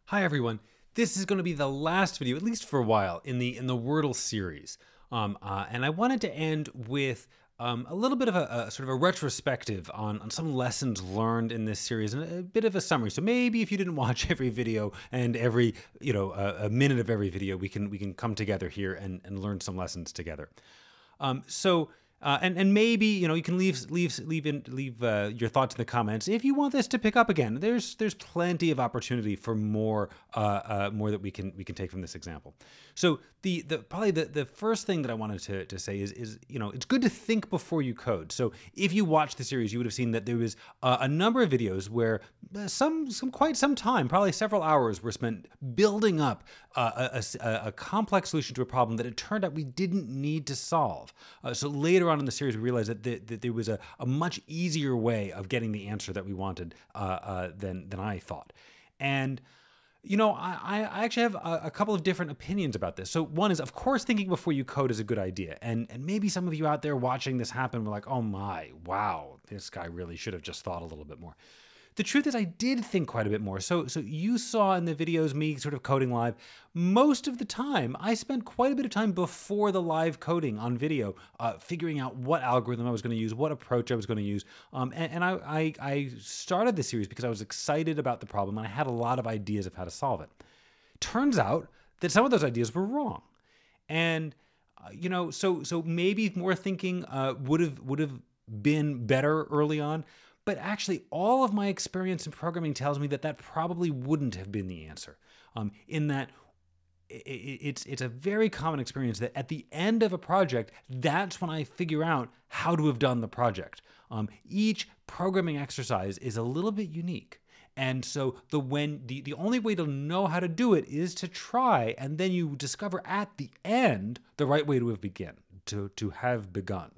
Hi everyone. This is going to be the last video, at least for a while, in the Wordle series, and I wanted to end with a little bit of a sort of a retrospective on some lessons learned in this series and a bit of a summary. So maybe if you didn't watch every video and every a minute of every video, we can come together here and learn some lessons together. And maybe you can leave your thoughts in the comments if you want this to pick up again. There's plenty of opportunity for more that we can take from this example. So probably the first thing that I wanted to say is it's good to think before you code. So if you watch the series, you would have seen that there was a number of videos where quite some time, probably several hours, were spent building up a complex solution to a problem that it turned out we didn't need to solve. So later on in the series, we realized that there was a much easier way of getting the answer that we wanted than I thought. And I actually have a couple of different opinions about this. So one is, of course, thinking before you code is a good idea. And maybe some of you out there watching this happen were like, oh my, wow, this guy really should have just thought a little bit more. The truth is I did think quite a bit more. So you saw in the videos me sort of coding live. Most of the time, I spent quite a bit of time before the live coding on video, figuring out what algorithm I was going to use, what approach I was going to use. And I started this series because I was excited about the problem and I had a lot of ideas of how to solve it. Turns out that some of those ideas were wrong. And, so maybe more thinking would have been better early on. But actually, all of my experience in programming tells me that probably wouldn't have been the answer. In that it's a very common experience that at the end of a project, that's when I figure out how to have done the project. Each programming exercise is a little bit unique. And so the only way to know how to do it is to try, and then you discover at the end the right way to have begun.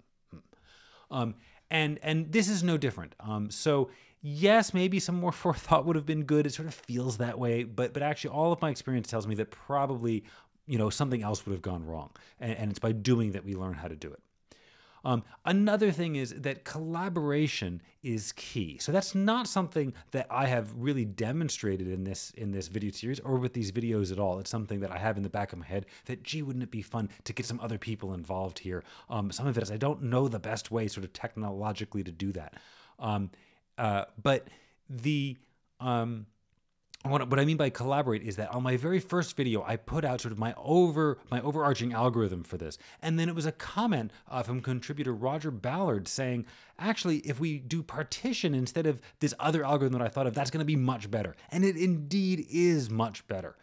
And this is no different. So yes, maybe some more forethought would have been good. It sort of feels that way, but actually all of my experience tells me that probably, something else would have gone wrong. And it's by doing that we learn how to do it. Another thing is that collaboration is key. So that's not something that I have really demonstrated in this video series or with these videos at all. It's something that I have in the back of my head that, gee, wouldn't it be fun to get some other people involved here? Some of it is I don't know the best way sort of technologically to do that. What I mean by collaborate is that on my very first video, I put out sort of my overarching algorithm for this. And then it was a comment from contributor Roger Ballard saying, actually, if we do partition instead of this other algorithm that I thought of, that's going to be much better. And it indeed is much better.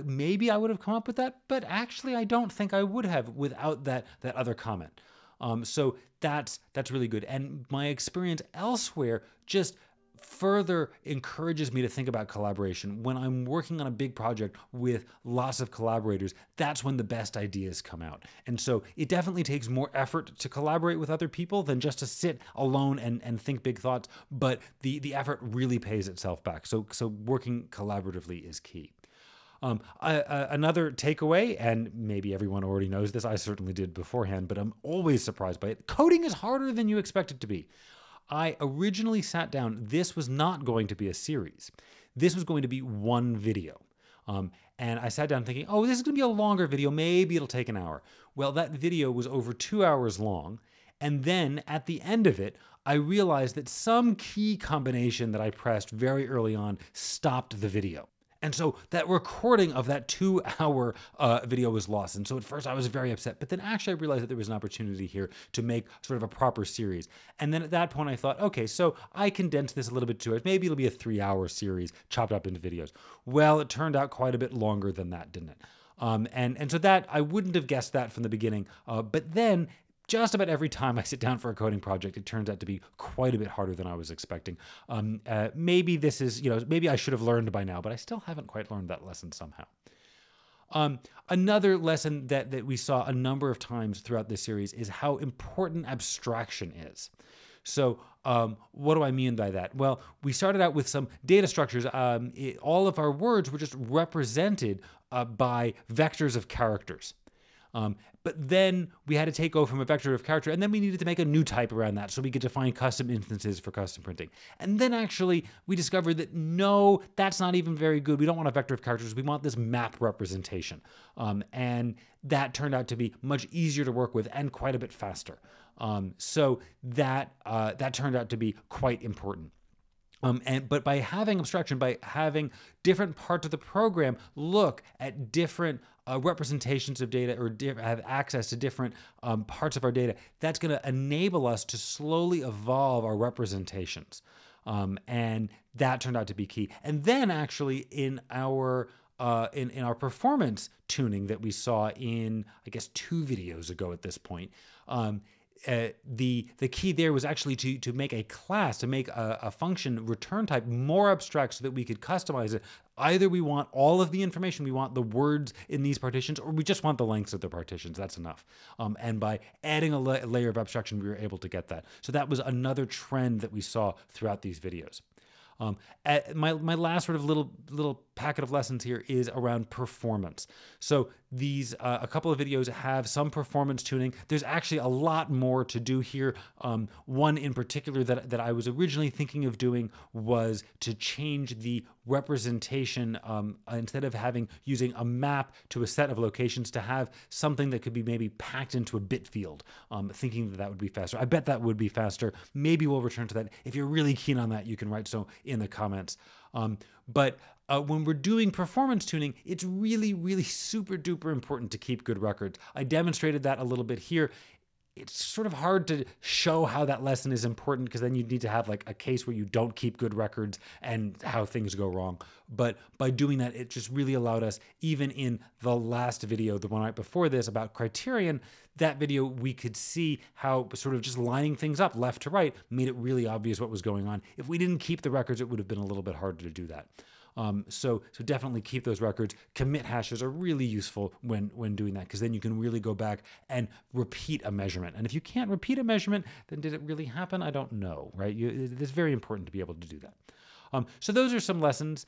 Maybe I would have come up with that, but actually I don't think I would have without that other comment. So that's really good. And my experience elsewhere just further encourages me to think about collaboration. When I'm working on a big project with lots of collaborators, that's when the best ideas come out. And so it definitely takes more effort to collaborate with other people than just to sit alone and think big thoughts, but the effort really pays itself back. So working collaboratively is key. Another takeaway, and maybe everyone already knows this, I certainly did beforehand, but I'm always surprised by it. Coding is harder than you expect it to be. I originally sat down, this was not going to be a series. This was going to be one video. And I sat down thinking, oh, this is going to be a longer video. Maybe it'll take an hour. Well, that video was over 2 hours long. And then at the end of it, I realized that some key combination that I pressed very early on stopped the video. And so that recording of that 2 hour video was lost. And so at first I was very upset, but then actually I realized that there was an opportunity here to make sort of a proper series. And then at that point I thought, okay, so I condensed this a little bit to it. Maybe it'll be a 3-hour series chopped up into videos. Well, it turned out quite a bit longer than that, didn't it? And so that, I wouldn't have guessed that from the beginning, but then just about every time I sit down for a coding project, it turns out to be quite a bit harder than I was expecting. Maybe this is, maybe I should have learned by now, but I still haven't quite learned that lesson somehow. Another lesson that we saw a number of times throughout this series is how important abstraction is. So what do I mean by that? Well, we started out with some data structures. All of our words were just represented by vectors of characters. But then we had to take over from a vector of character, and then we needed to make a new type around that so we could define custom instances for custom printing. And then actually we discovered that no, that's not even very good. We don't want a vector of characters. We want this map representation. And that turned out to be much easier to work with and quite a bit faster. So that turned out to be quite important. But by having abstraction, by having different parts of the program look at different representations of data or have access to different parts of our data, that's going to enable us to slowly evolve our representations. And that turned out to be key. And then actually in our performance tuning that we saw in, I guess, 2 videos ago at this point, the key there was actually to make a class, to make a function return type more abstract so that we could customize it. Either we want all of the information, we want the words in these partitions, or we just want the lengths of the partitions. That's enough. And by adding a layer of abstraction, we were able to get that. So that was another trend that we saw throughout these videos. My last sort of little packet of lessons here is around performance. So these a couple of videos have some performance tuning. There's actually a lot more to do here. One in particular that I was originally thinking of doing was to change the representation, instead of using a map to a set of locations, to have something that could be maybe packed into a bit field, thinking that would be faster. I bet that would be faster. Maybe we'll return to that. If you're really keen on that, you can write so in the comments. But when we're doing performance tuning, it's really, really super duper important to keep good records. I demonstrated that a little bit here. It's sort of hard to show how that lesson is important because then you need to have like a case where you don't keep good records and how things go wrong. But by doing that, it just really allowed us, even in the last video, the one right before this about criterion, that video, we could see how sort of just lining things up left to right made it really obvious what was going on. If we didn't keep the records, it would have been a little bit harder to do that. So definitely keep those records. Commit hashes are really useful when doing that, because then you can really go back and repeat a measurement. And if you can't repeat a measurement, then did it really happen? I don't know, right? It's very important to be able to do that. So those are some lessons.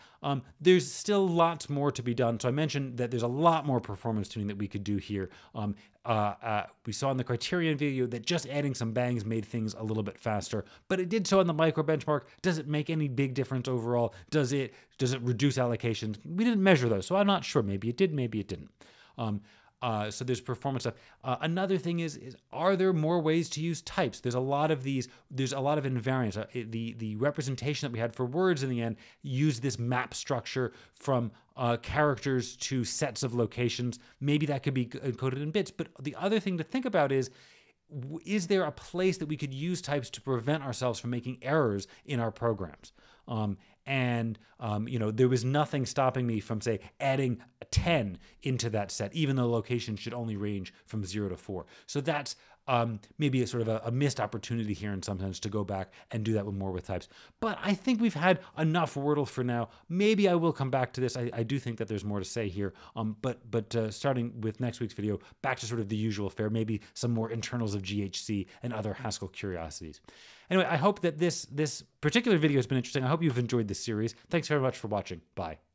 There's still lots more to be done. So I mentioned that there's a lot more performance tuning that we could do here. We saw in the criterion video that just adding some bangs made things a little bit faster, but it did so on the micro benchmark. Does it make any big difference overall? Does it reduce allocations? We didn't measure those, so I'm not sure. Maybe it did, maybe it didn't. So there's performance stuff. Another thing is are there more ways to use types? There's a lot of these. There's a lot of invariants. The representation that we had for words in the end used this map structure from characters to sets of locations. Maybe that could be encoded in bits. But the other thing to think about is there a place that we could use types to prevent ourselves from making errors in our programs? There was nothing stopping me from, say, adding a 10 into that set, even though location should only range from 0 to 4. So that's maybe a sort of a missed opportunity here in some sense to go back and do that with types. But I think we've had enough Wordle for now. Maybe I will come back to this. I do think that there's more to say here. But starting with next week's video, back to sort of the usual fare, maybe some more internals of GHC and other Haskell curiosities. Anyway, I hope that this particular video has been interesting. I hope you've enjoyed this series. Thanks very much for watching. Bye.